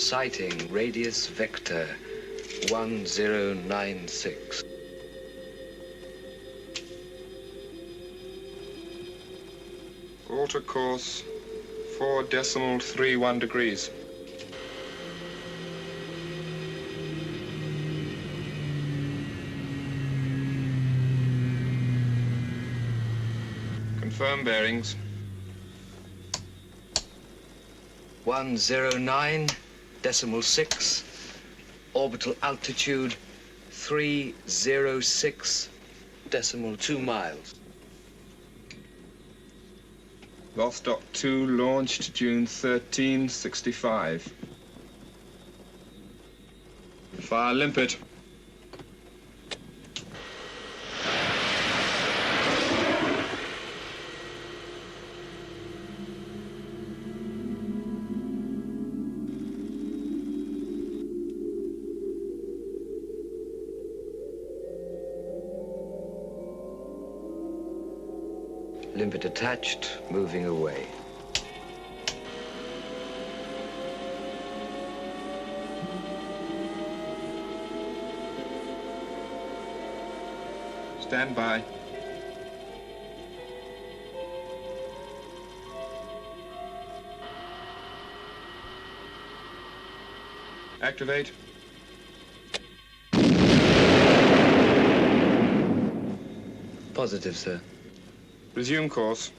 sighting, radius vector 1096. Alter course 4.31 degrees. Confirm bearings. 109.6. Orbital altitude 306.2 miles. Vostok 2 launched June 13, 65. Fire limpet. Limpet attached, moving away. Stand by. Activate. Positive, sir. Resume course.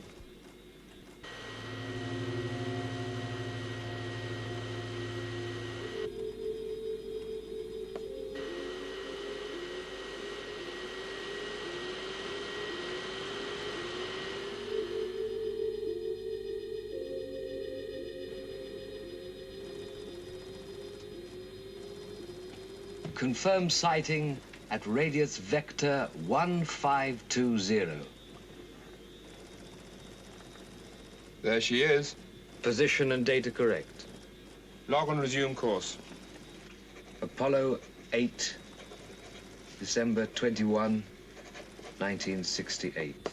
Confirm sighting at radius vector 1520. There she is. Position and data correct. Log on resume course. Apollo 8, December 21, 1968.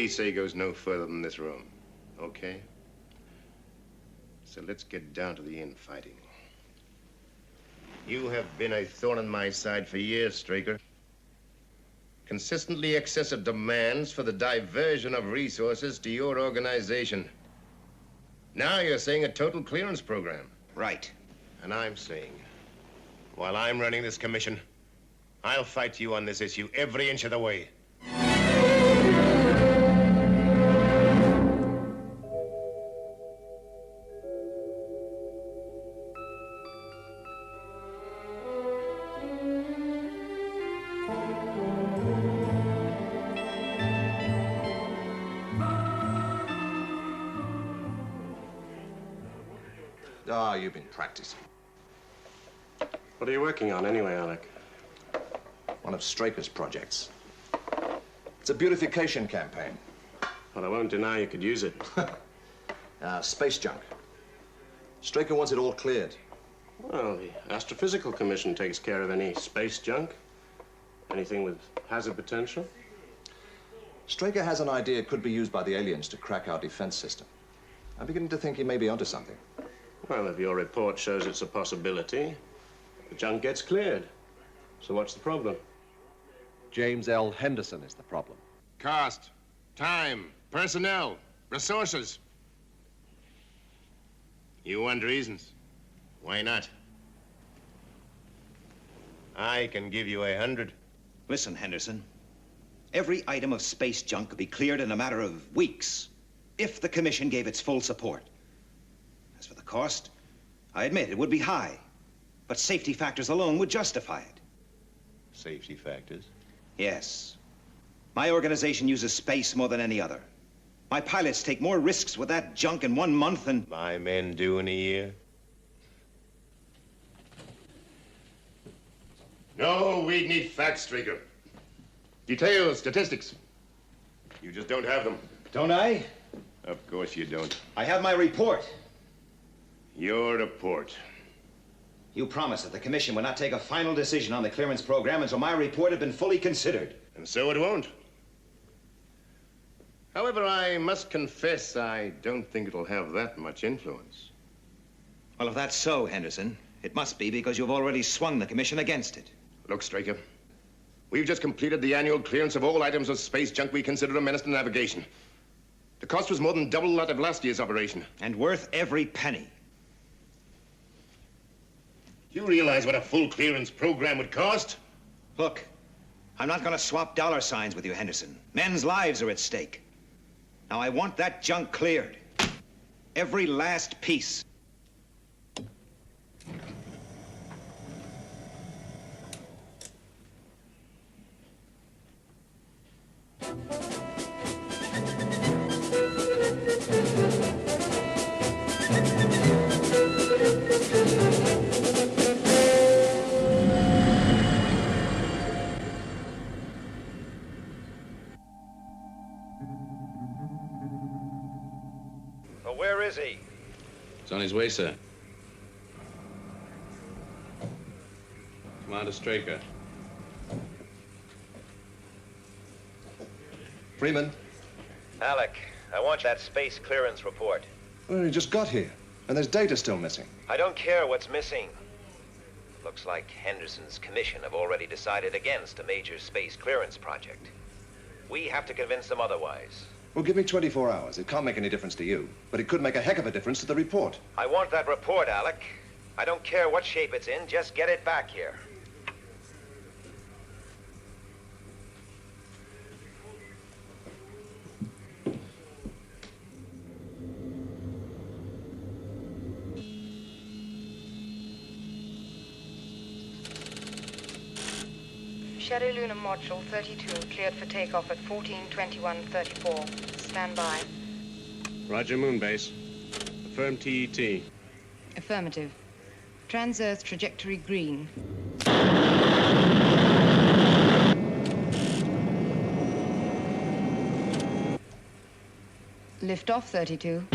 Say goes no further than this room, okay? So let's get down to the infighting. You have been a thorn in my side for years, Straker. Consistently excessive demands for the diversion of resources to your organization. Now you're saying a total clearance program. Right. And I'm saying, while I'm running this commission, I'll fight you on this issue every inch of the way. Ah, you've been practicing. What are you working on anyway, Alec? One of Straker's projects. It's a beautification campaign. Well, I won't deny you could use it. Space junk. Straker wants it all cleared. Well, the Astrophysical Commission takes care of any space junk. Anything with hazard potential. Straker has an idea it could be used by the aliens to crack our defense system. I'm beginning to think he may be onto something. Well, if your report shows it's a possibility, the junk gets cleared. So what's the problem? James L. Henderson is the problem. Cost, time, personnel, resources. You want reasons. Why not? I can give you 100. Listen, Henderson. Every item of space junk could be cleared in a matter of weeks if the Commission gave its full support. As for the cost, I admit it would be high, but safety factors alone would justify it. Safety factors? Yes. My organization uses space more than any other. My pilots take more risks with that junk in 1 month than My men do in a year. No, we need facts, Straker. Details, statistics. You just don't have them. Don't I? Of course you don't. I have my report. Your report. You promised that the Commission would not take a final decision on the clearance program until my report had been fully considered. And so it won't. However, I must confess I don't think it'll have that much influence. Well, if that's so, Henderson, it must be because you've already swung the Commission against it. Look, Straker, we've just completed the annual clearance of all items of space junk we consider a menace to navigation. The cost was more than double that of last year's operation. And worth every penny. You realize what a full clearance program would cost? Look, I'm not going to swap dollar signs with you, Henderson. Men's lives are at stake. Now, I want that junk cleared. Every last piece. Well, where is he? He's on his way, sir. Commander Straker. Freeman, Alec, I want that space clearance report. well, he just got here, and there's data still missing. I don't care what's missing. Looks like Henderson's commission have already decided against a major space clearance project. We have to convince them otherwise. Well, give me 24 hours. It can't make any difference to you, but it could make a heck of a difference to the report. I want that report, Alec. I don't care what shape it's in, just get it back here. SHADO Lunar Module 32 cleared for takeoff at 14:21:34. Stand by. Roger, Moonbase. Affirm TET. Affirmative. Trans-Earth trajectory green. Lift off 32.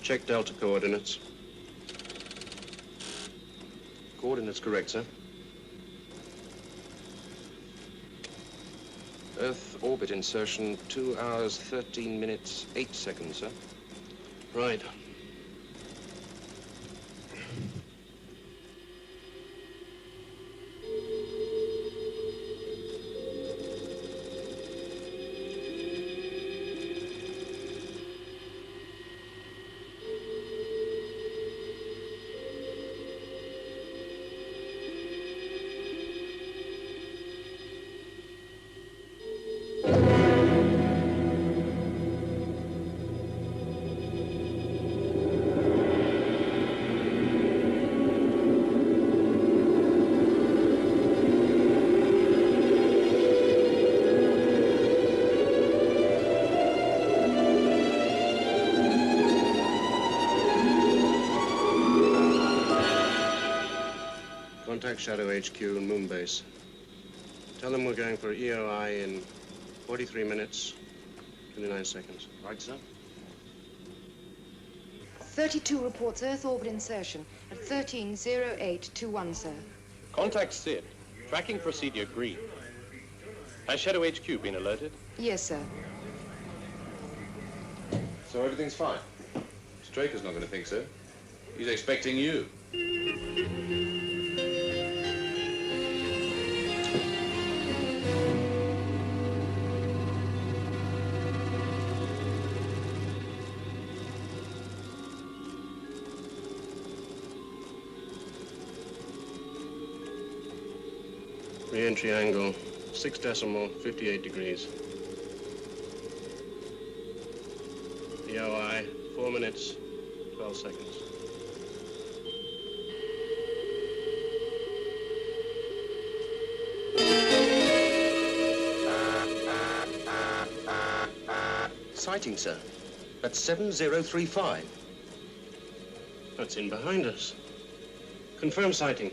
Check Delta coordinates. Coordinates correct, sir. Earth orbit insertion, 2 hours, 13 minutes, 8 seconds, sir. Right. SHADO HQ and Moonbase. Tell them we're going for EOI in 43 minutes, 29 seconds. Right, sir. 32 reports Earth orbit insertion at 130821, sir. Contact Sid. Tracking procedure green. Has SHADO HQ been alerted? Yes, sir. So everything's fine? Straker's not going to think so. He's expecting you. Re-entry angle, 6.58 degrees. EOI, 4 minutes, 12 seconds. Sighting, sir. At 7035. That's in behind us. Confirm sighting.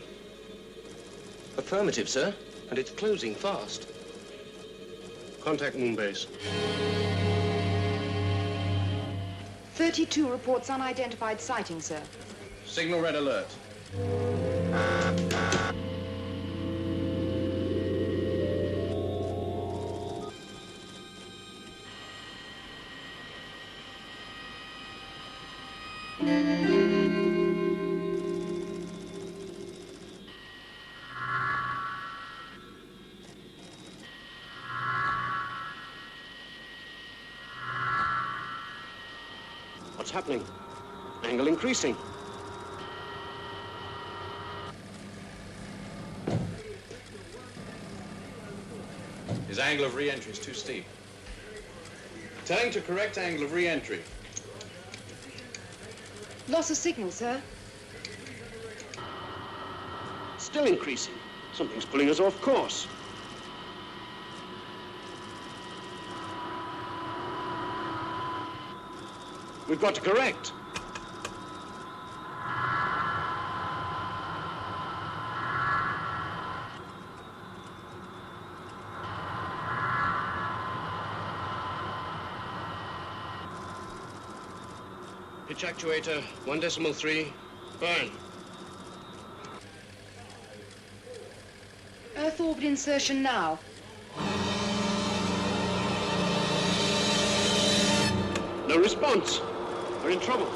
Affirmative, sir. And it's closing fast. Contact Moonbase. 32 reports unidentified sighting, sir. Signal red alert. What's happening? Angle increasing. His angle of re-entry is too steep. Telling to correct angle of re-entry. Loss of signal, sir. Still increasing. Something's pulling us off course. We've got to correct. Pitch actuator, 1.3, burn. Earth orbit insertion now. No response. We're in trouble.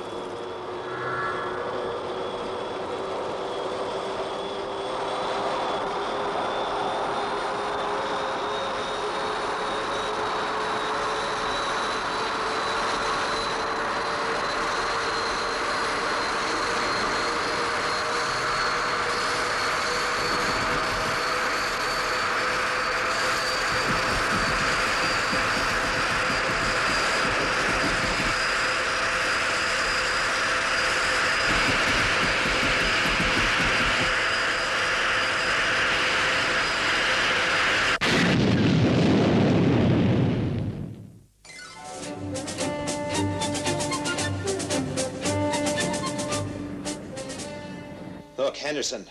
Look, Henderson,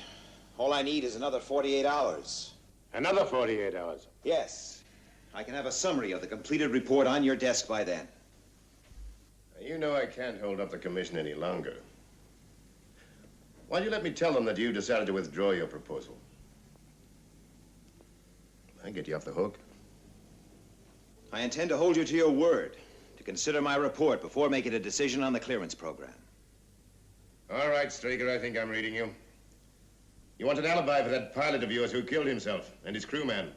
all I need is another 48 hours. Another 48 hours? Yes. I can have a summary of the completed report on your desk by then. You know I can't hold up the commission any longer. Why don't you let me tell them that you decided to withdraw your proposal? I get you off the hook. I intend to hold you to your word, to consider my report before making a decision on the clearance program. All right, Straker, I think I'm reading you. You want an alibi for that pilot of yours who killed himself and his crewman.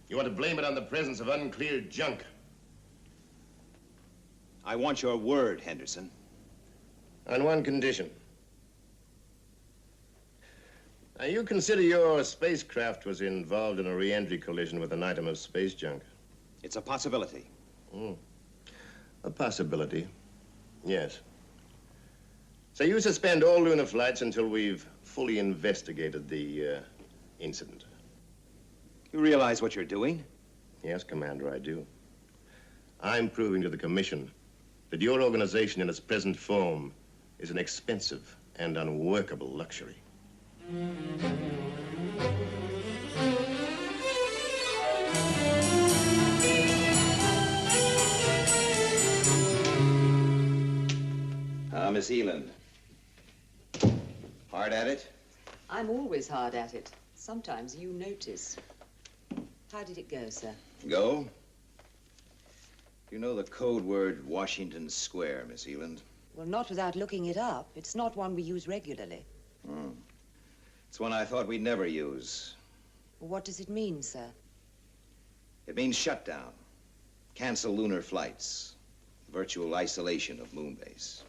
You want to blame it on the presence of uncleared junk. I want your word, Henderson. On one condition. Now, you consider your spacecraft was involved in a re-entry collision with an item of space junk? It's a possibility. A possibility, yes. So you suspend all lunar flights until we've fully investigated the incident? You realize what you're doing? Yes, Commander, I do. I'm proving to the Commission that your organization in its present form is an expensive and unworkable luxury. Miss Eland. Hard at it? I'm always hard at it. Sometimes you notice. How did it go, sir? Go? You know the code word Washington Square, Miss Eland? Well, not without looking it up. It's not one we use regularly. It's one I thought we'd never use. Well, what does it mean, sir? It means shutdown. Cancel lunar flights. Virtual isolation of Moonbase.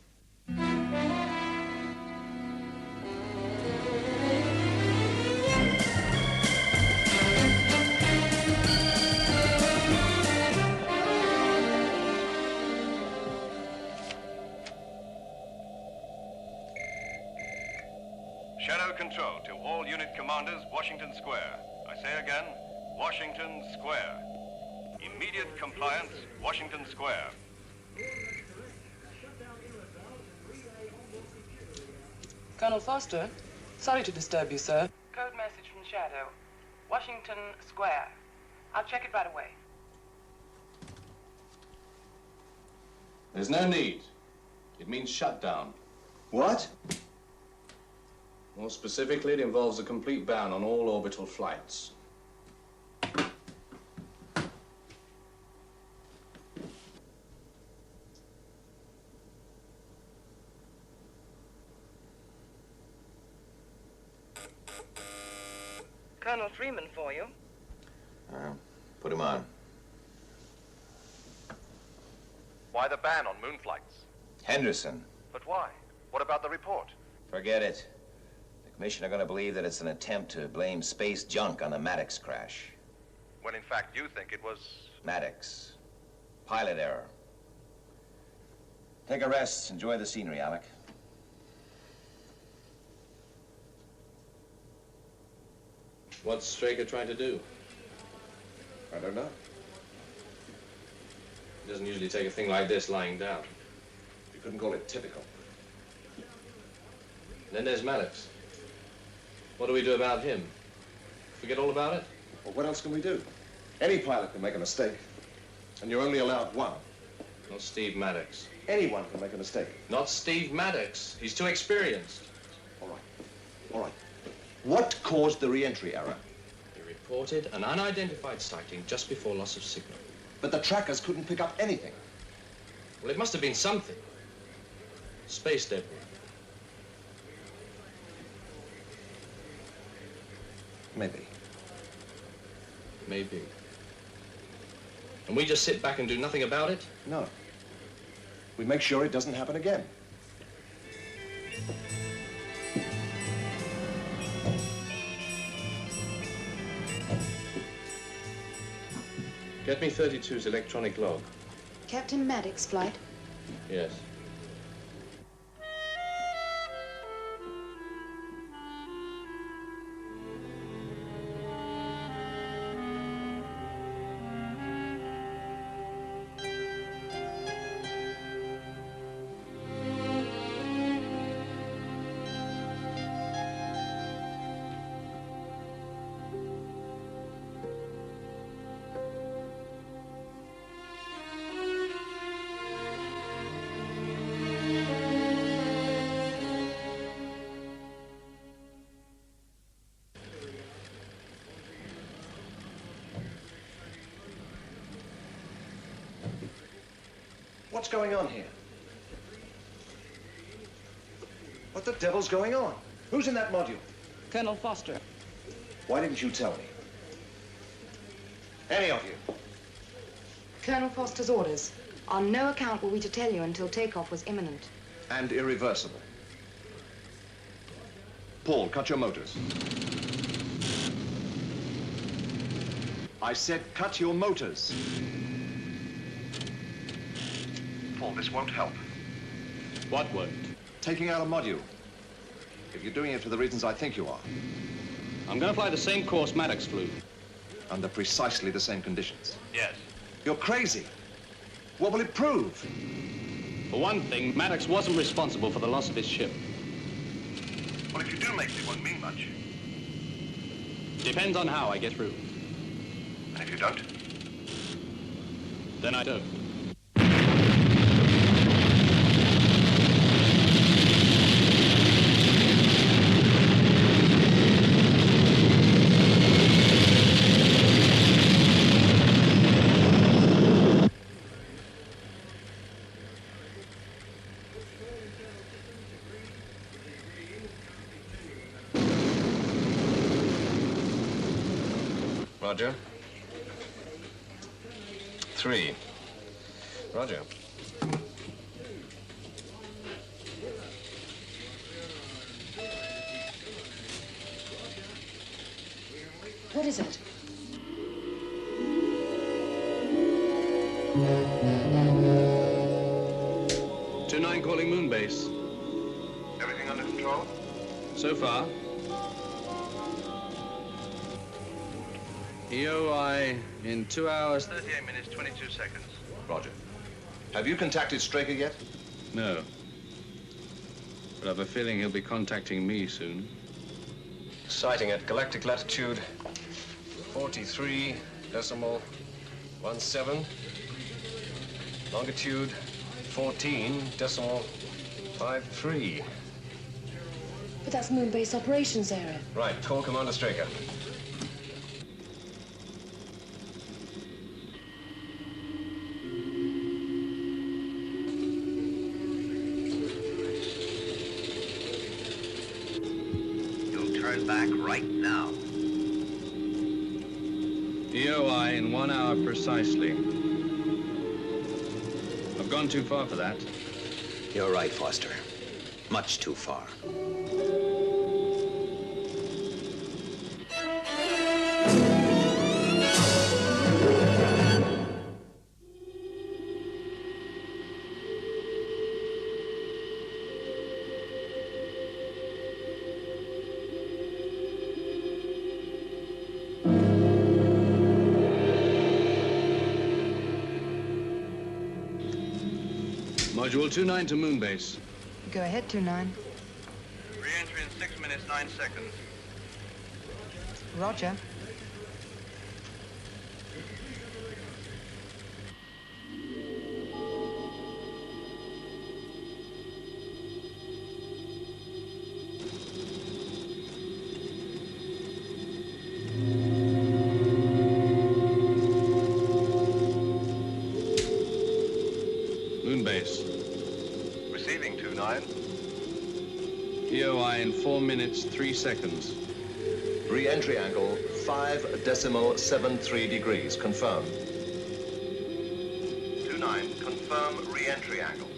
Shadow Control to all unit commanders, Washington Square. I say again, Washington Square. Immediate compliance, Washington Square. Colonel Foster, sorry to disturb you, sir. Code message from Shadow. Washington Square. I'll check it right away. There's no need. It means shutdown. What? More specifically, it involves a complete ban on all orbital flights. Colonel Freeman for you. Put him on. Why the ban on moon flights? Henderson. But why? What about the report? Forget it. The Commission are going to believe that it's an attempt to blame space junk on the Maddox crash. When in fact you think it was... Maddox. Pilot error. Take a rest. Enjoy the scenery, Alec. What's Straker trying to do? I don't know. He doesn't usually take a thing like this lying down. You couldn't call it typical. Then there's Maddox. What do we do about him? Forget all about it? Well, what else can we do? Any pilot can make a mistake, and you're only allowed one. Not Steve Maddox. Anyone can make a mistake. Not Steve Maddox. He's too experienced. All right. All right. What caused the re-entry error? He reported an unidentified sighting just before loss of signal. But the trackers couldn't pick up anything. Well, it must have been something. Space debris. Maybe. Maybe. And we just sit back and do nothing about it? No. We make sure it doesn't happen again. Get me 32's electronic log. Captain Maddox flight. Yes. What's going on here? What the devil's going on? Who's in that module? Colonel Foster. Why didn't you tell me? Any of you? Colonel Foster's orders. On no account were we to tell you until takeoff was imminent. And irreversible. Paul, cut your motors. I said cut your motors. Paul, this won't help. What won't? Taking out a module. If you're doing it for the reasons I think you are. I'm going to fly the same course Maddox flew. Under precisely the same conditions. Yes. You're crazy. What will it prove? For one thing, Maddox wasn't responsible for the loss of his ship. Well, if you do make it, it won't mean much. Depends on how I get through. And if you don't? Then I don't. Roger. 3. Roger. What is it? Two 9 calling moon base. Everything under control? So far. EOI in 2 hours. 38 minutes, 22 seconds. Roger. Have you contacted Straker yet? No. But I've a feeling he'll be contacting me soon. Sighting at galactic latitude 43.17. Longitude 14.53. But that's moon base operations area. Right, call Commander Straker. Back right now. EOI in 1 hour precisely. I've gone too far for that. You're right, Foster. Much too far. Module 29 to moon base. Go ahead, 29. Re-entry in 6 minutes, 9 seconds. Roger. Moon base. Receiving 29. EOI in 4 minutes, 3 seconds. Re-entry angle 5.73 degrees. Confirmed. 29. Confirm re-entry angle.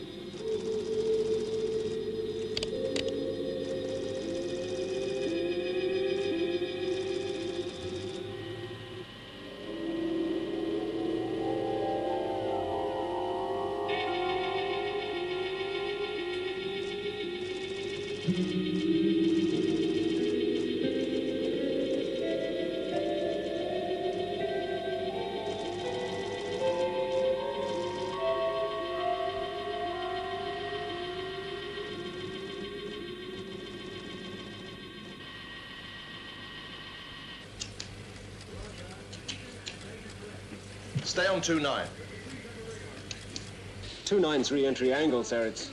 Stay on 29. 29's re-entry angle, sir. It's...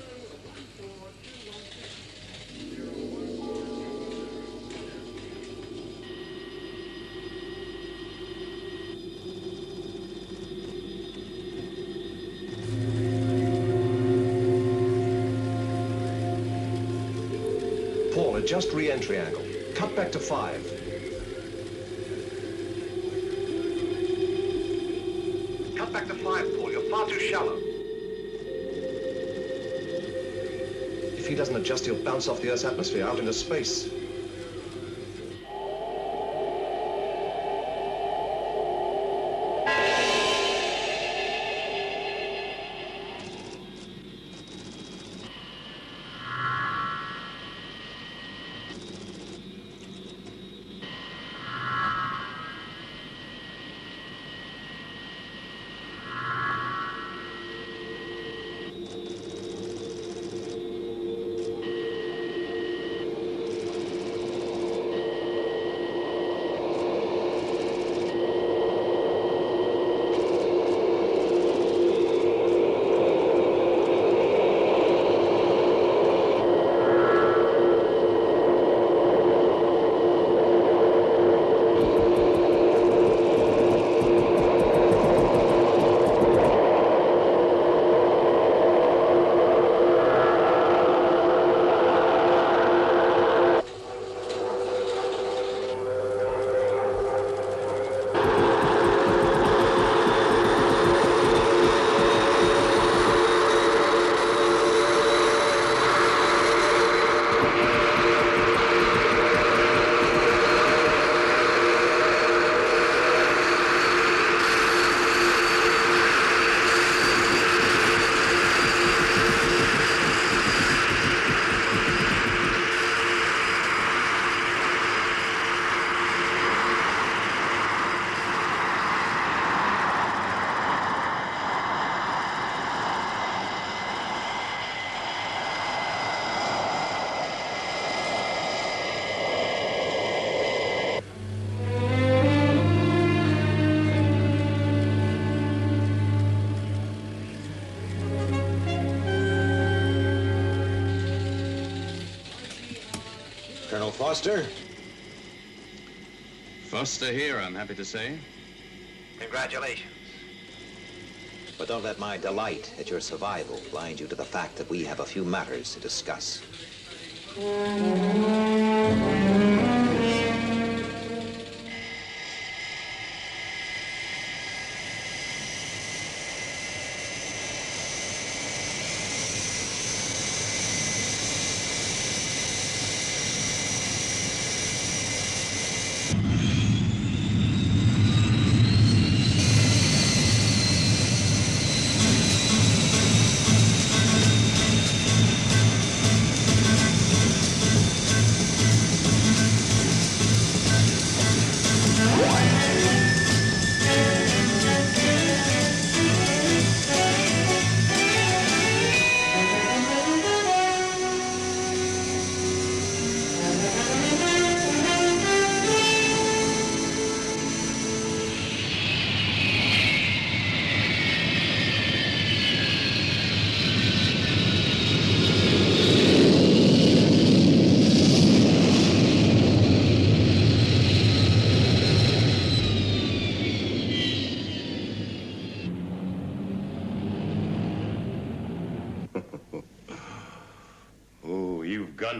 Paul, adjust re-entry angle. Cut back to 5. Cut back to 5, Paul. You're far too shallow. If he doesn't adjust, he'll bounce off the Earth's atmosphere out into space. Foster. Foster here, I'm happy to say. Congratulations. But don't let my delight at your survival blind you to the fact that we have a few matters to discuss.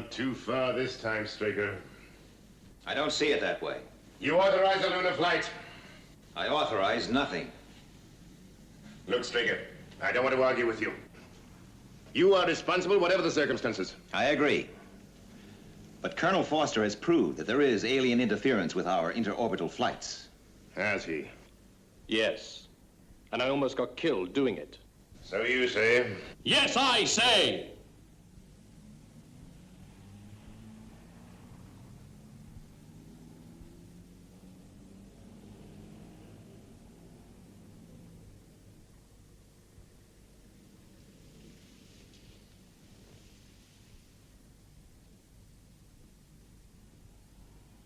Too far this time, Straker. I don't see it that way. You authorized the lunar flight. I authorize nothing. Look, Straker, I don't want to argue with you. You are responsible, whatever the circumstances. I agree. But Colonel Foster has proved that there is alien interference with our interorbital flights. Has he? Yes. And I almost got killed doing it. So you say? Yes, I say!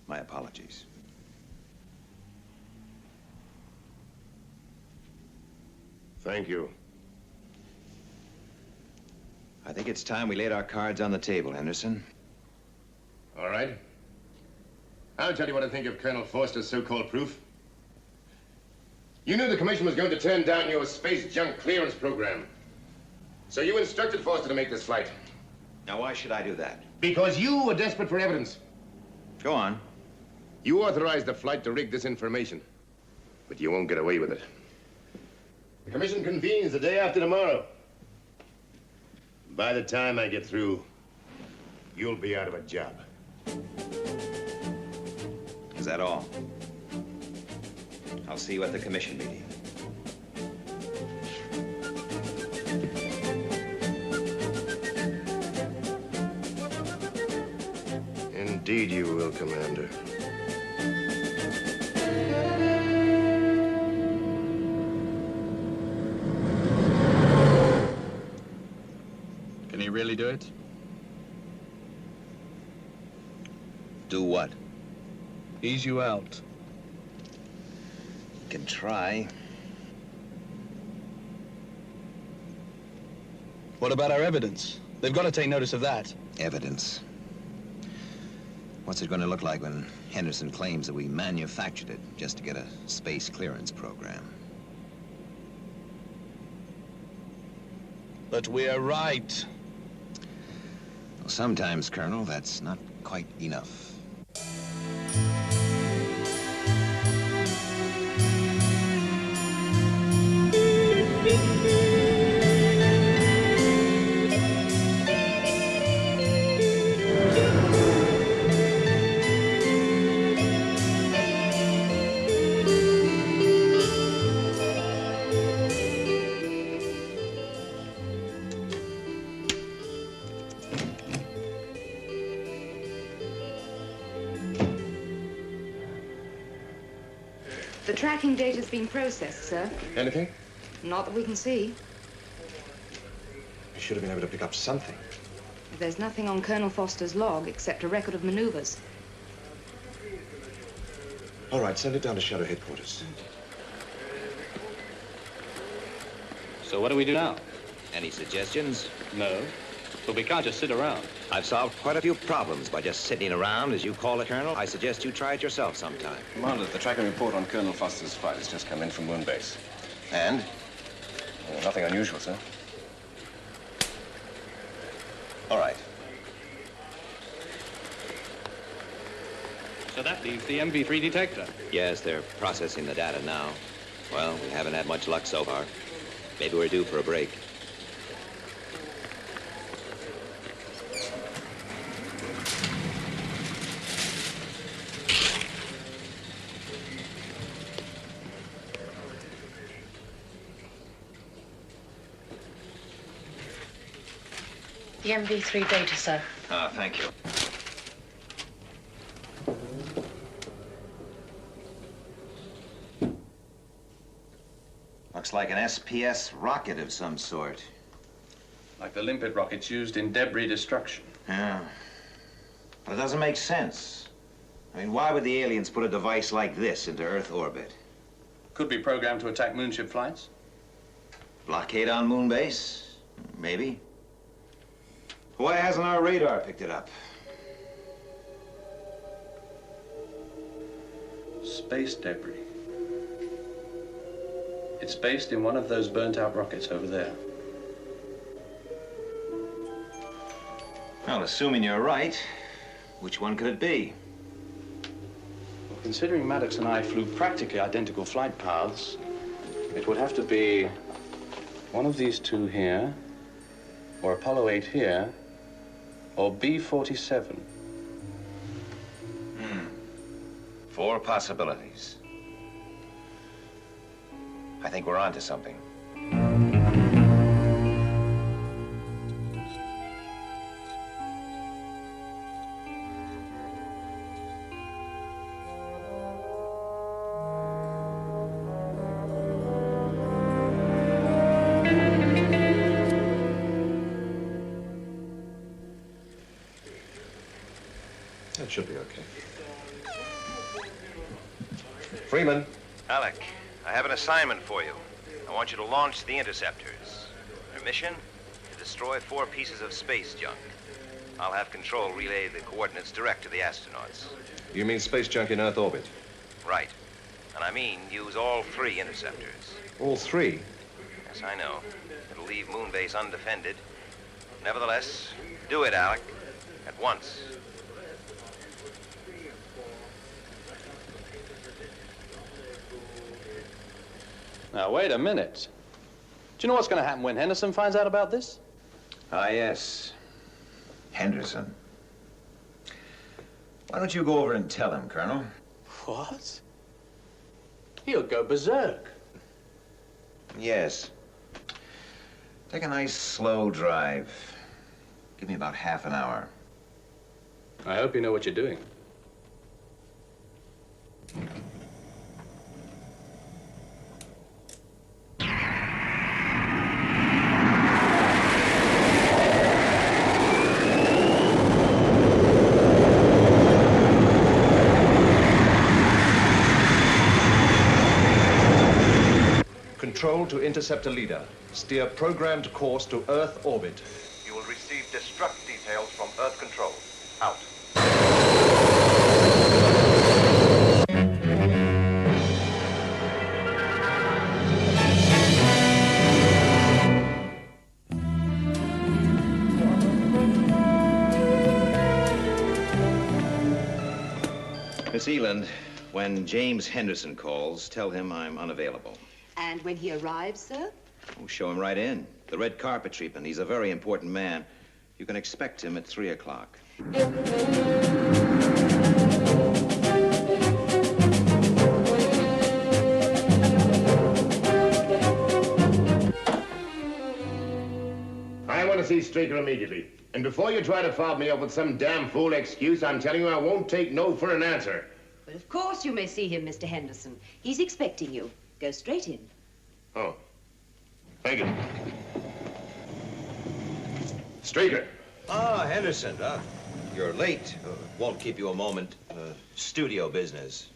My apologies. Thank you. I think it's time we laid our cards on the table, Anderson. All right. I'll tell you what I think of Colonel Foster's so-called proof. You knew the commission was going to turn down your space junk clearance program. So you instructed Foster to make this flight. Now, why should I do that? Because you were desperate for evidence. Go on. You authorized the flight to rig this information, but you won't get away with it. The commission convenes the day after tomorrow. By the time I get through, you'll be out of a job. Is that all? I'll see you at the commission meeting. Indeed you will, Commander. Can he really do it? Do what? Ease you out. Can try. What about our evidence? They've got to take notice of that. Evidence. What's it going to look like when Henderson claims that we manufactured it just to get a space clearance program? But we're right. Well, sometimes, Colonel, that's not quite enough. The tracking data's been processed, sir. Anything? Not that we can see. You should have been able to pick up something. There's nothing on Colonel Foster's log except a record of maneuvers. All right, send it down to SHADO headquarters. So what do we do now? Any suggestions? No. But we can't just sit around. I've solved quite a few problems by just sitting around, as you call it, Colonel. I suggest you try it yourself sometime. Commander, the tracking report on Colonel Foster's flight has just come in from Moon Base. And? Nothing unusual, sir. All right. So that leaves the MV3 detector. Yes, they're processing the data now. Well, we haven't had much luck so far. Maybe we're due for a break. The MV3 data, sir. Ah, thank you. Looks like an SPS rocket of some sort. Like the limpet rockets used in debris destruction. Yeah. But it doesn't make sense. I mean, why would the aliens put a device like this into Earth orbit? Could be programmed to attack moonship flights. Blockade on moon base? Maybe. Why hasn't our radar picked it up? Space debris. It's based in one of those burnt-out rockets over there. Well, assuming you're right, which one could it be? Well, considering Maddox and I flew practically identical flight paths, it would have to be one of these two here, or Apollo 8 here, or B-47. 4 possibilities. I think we're onto something. That should be okay. Freeman. Alec, I have an assignment for you. I want you to launch the interceptors. Your mission? To destroy 4 pieces of space junk. I'll have control relay the coordinates direct to the astronauts. You mean space junk in Earth orbit? Right. And I mean use all 3 interceptors. All 3? Yes, I know. It'll leave Moonbase undefended. Nevertheless, do it, Alec. At once. Now, wait a minute. Do you know what's going to happen when Henderson finds out about this? Ah, yes. Henderson. Why don't you go over and tell him, Colonel? What? He'll go berserk. Yes. Take a nice, slow drive. Give me about half an hour. I hope you know what you're doing. Control to interceptor leader. Steer programmed course to Earth orbit. You will receive destruct details from Earth Control. Out. Miss Eland, when James Henderson calls, tell him I'm unavailable. And when he arrives, sir? Oh, show him right in. The red carpet treatment. He's a very important man. You can expect him at 3 o'clock. I want to see Straker immediately. And before you try to fob me up with some damn fool excuse, I'm telling you I won't take no for an answer. Well, of course you may see him, Mr. Henderson. He's expecting you. Go straight in. Oh. Thank you. Straker. Ah, Henderson. You're late. Won't keep you a moment. Studio business.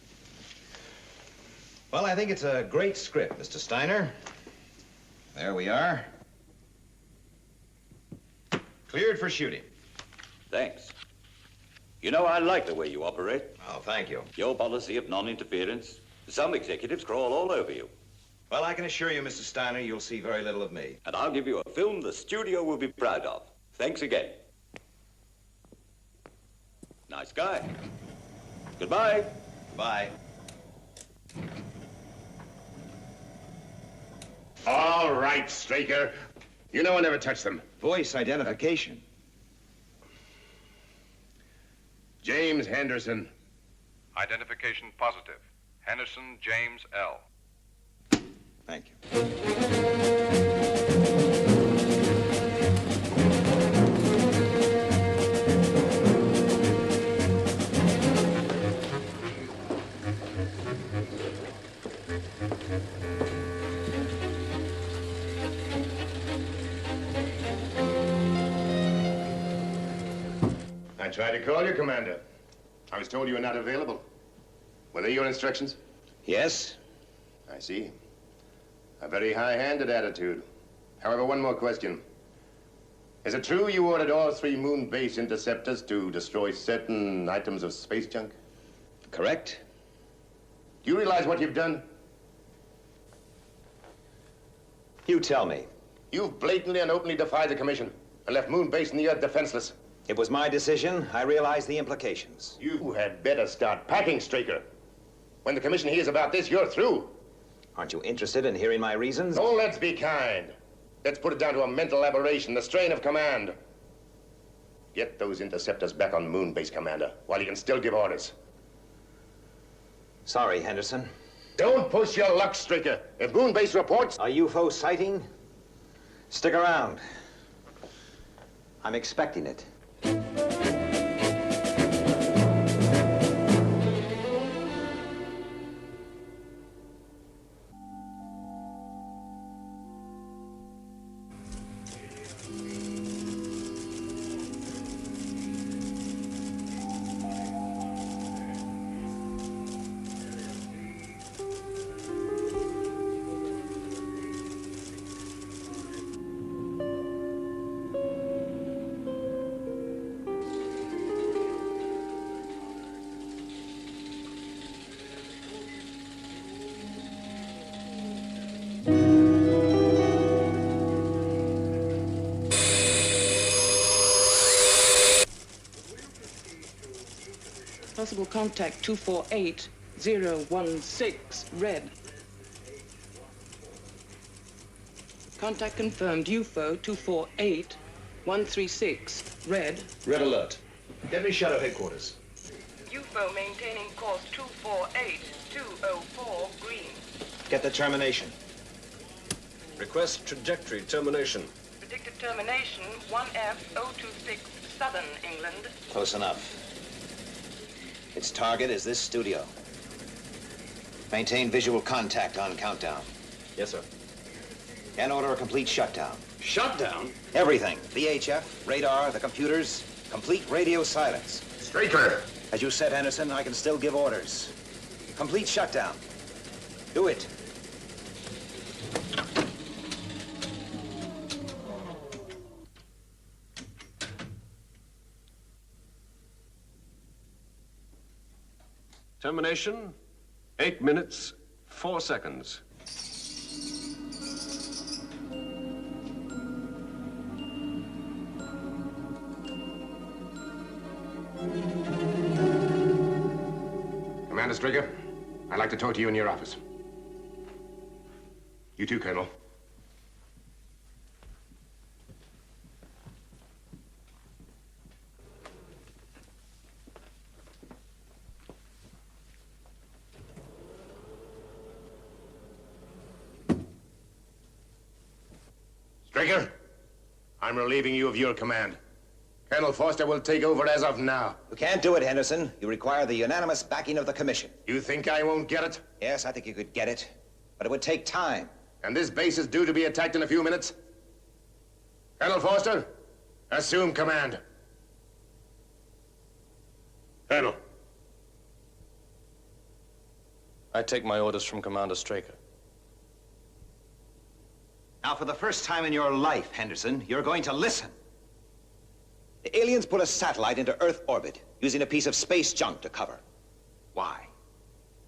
Well, I think it's a great script, Mr. Steiner. There we are. Cleared for shooting. Thanks. You know, I like the way you operate. Oh, thank you. Your policy of non-interference. Some executives crawl all over you. Well, I can assure you, Mr. Steiner, you'll see very little of me. And I'll give you a film the studio will be proud of. Thanks again. Nice guy. Goodbye. Bye. All right, Straker. You know I never touched them. Voice identification. James Henderson. Identification positive. Henderson James L. Thank you. I tried to call you, Commander. I was told you were not available. Were they your instructions? Yes. I see. A very high-handed attitude. However, one more question. Is it true you ordered all 3 moon base interceptors to destroy certain items of space junk? Correct. Do you realize what you've done? You tell me. You've blatantly and openly defied the Commission and left moon base and the Earth defenseless. It was my decision. I realize the implications. You had better start packing, Straker. When the Commission hears about this, you're through. Aren't you interested in hearing my reasons? Oh, let's be kind. Let's put it down to a mental aberration, the strain of command. Get those interceptors back on moon base, Commander, while you can still give orders. Sorry, Henderson. Don't push your luck, Straker. If moon base reports... A UFO sighting? Stick around. I'm expecting it. Possible contact 248016, red. Contact confirmed, UFO 248136, red. Red alert. Get me Shadow headquarters. UFO maintaining course 248204, green. Get the termination. Request trajectory termination. Predicted termination 1F026, southern England. Close enough. Its target is this studio. Maintain visual contact on countdown. Yes, sir. And order a complete shutdown. Shutdown? Everything. VHF, radar, the computers, complete radio silence. Straker! As you said, Henderson, I can still give orders. Complete shutdown. Do it. Termination, 8 minutes, 4 seconds. Commander Straker, I'd like to talk to you in your office. You too, Colonel. Straker, I'm relieving you of your command. Colonel Foster will take over as of now. You can't do it, Henderson. You require the unanimous backing of the Commission. You think I won't get it? Yes, I think you could get it. But it would take time. And this base is due to be attacked in a few minutes? Colonel Foster, assume command. Colonel. I take my orders from Commander Straker. Now, for the first time in your life, Henderson, you're going to listen. The aliens put a satellite into Earth orbit using a piece of space junk to cover. Why?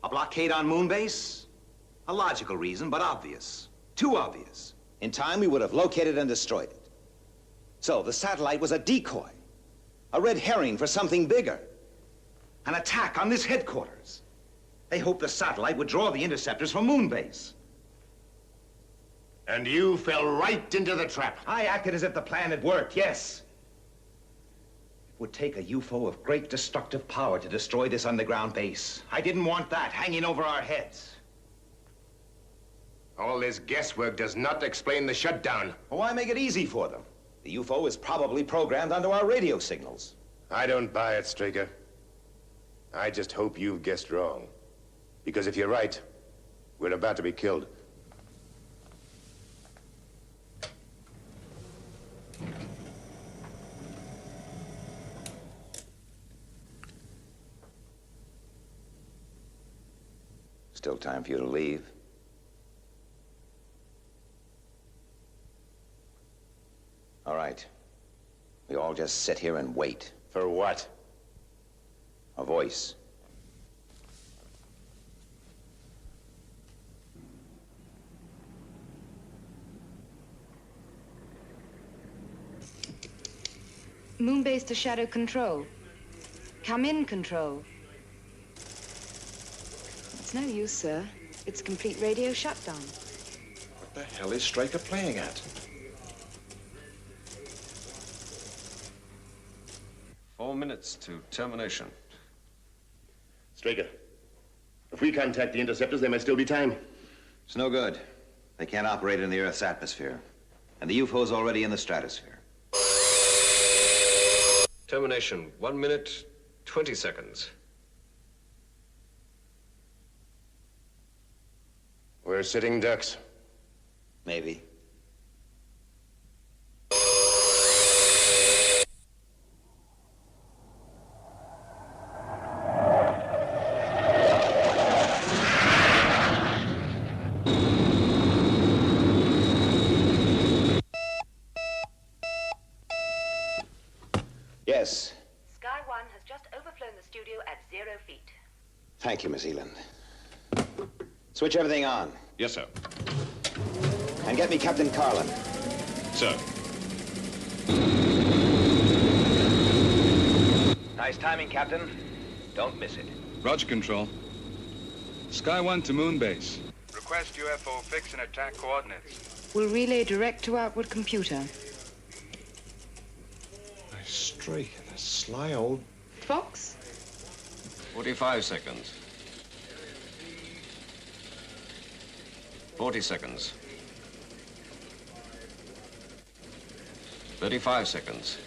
A blockade on Moonbase? A logical reason, but obvious. Too obvious. In time, we would have located and destroyed it. So the satellite was a decoy, a red herring for something bigger. An attack on this headquarters. They hoped the satellite would draw the interceptors from Moonbase. And you fell right into the trap. I acted as if the plan had worked, yes. It would take a UFO of great destructive power to destroy this underground base. I didn't want that hanging over our heads. All this guesswork does not explain the shutdown. Well, why make it easy for them? The UFO is probably programmed onto our radio signals. I don't buy it, Straker. I just hope you've guessed wrong. Because if you're right, we're about to be killed. Still time for you to leave. All right. We all just sit here and wait. For what? A voice. Moonbase to Shadow Control. Come in, Control. It's no use, sir. It's a complete radio shutdown. What the hell is Straker playing at? 4 minutes to termination. Straker, if we contact the interceptors, there may still be time. It's no good. They can't operate in the Earth's atmosphere. And the UFO's already in the stratosphere. Termination, 1 minute, 20 seconds. We're sitting ducks. Maybe. Yes. Sky One has just overflown the studio at 0 feet. Thank you, Miss Eland. Switch everything on. Yes, sir. And get me Captain Carlin. Sir. Nice timing, Captain. Don't miss it. Roger, Control. Sky One to Moonbase. Request UFO fix and attack coordinates. We'll relay direct to outward computer. Straker, that sly old... Fox? 45 seconds. 40 seconds. 35 seconds.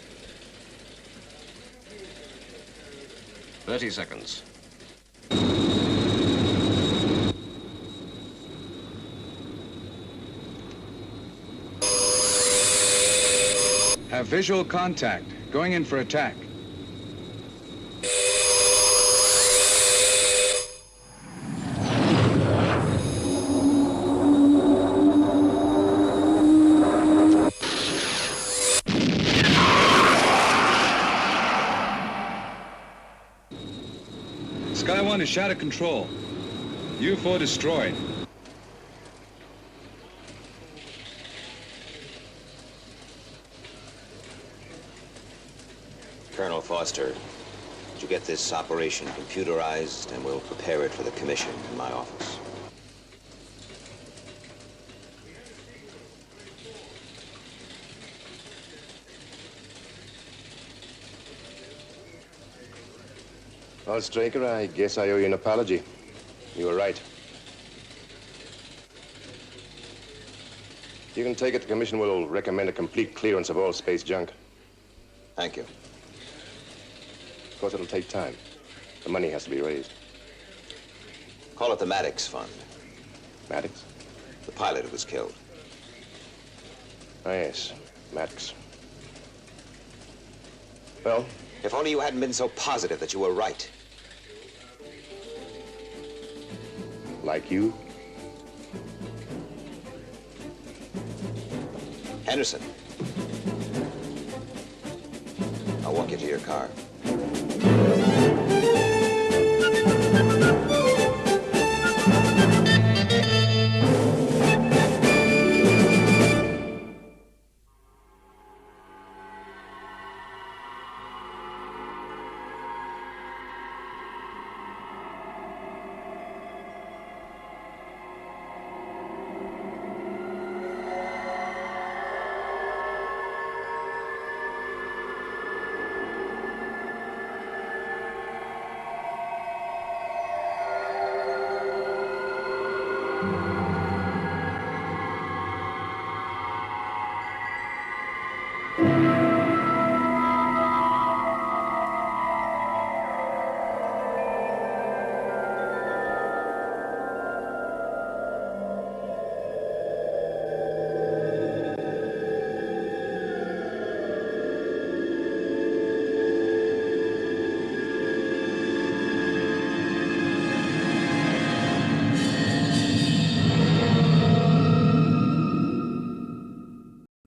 30 seconds. Have visual contact. Going in for attack. Sky One to Shadow Control. UFO destroyed. Colonel Foster, did you get this operation computerized, and we'll prepare it for the commission in my office? Well, Straker, I guess I owe you an apology. You were right. You can take it. The commission will recommend a complete clearance of all space junk. Thank you. Of course, it'll take time. The money has to be raised. Call it the Maddox Fund. Maddox? The pilot who was killed. Ah, yes. Maddox. Well? If only you hadn't been so positive that you were right. Like you? Henderson. into your car.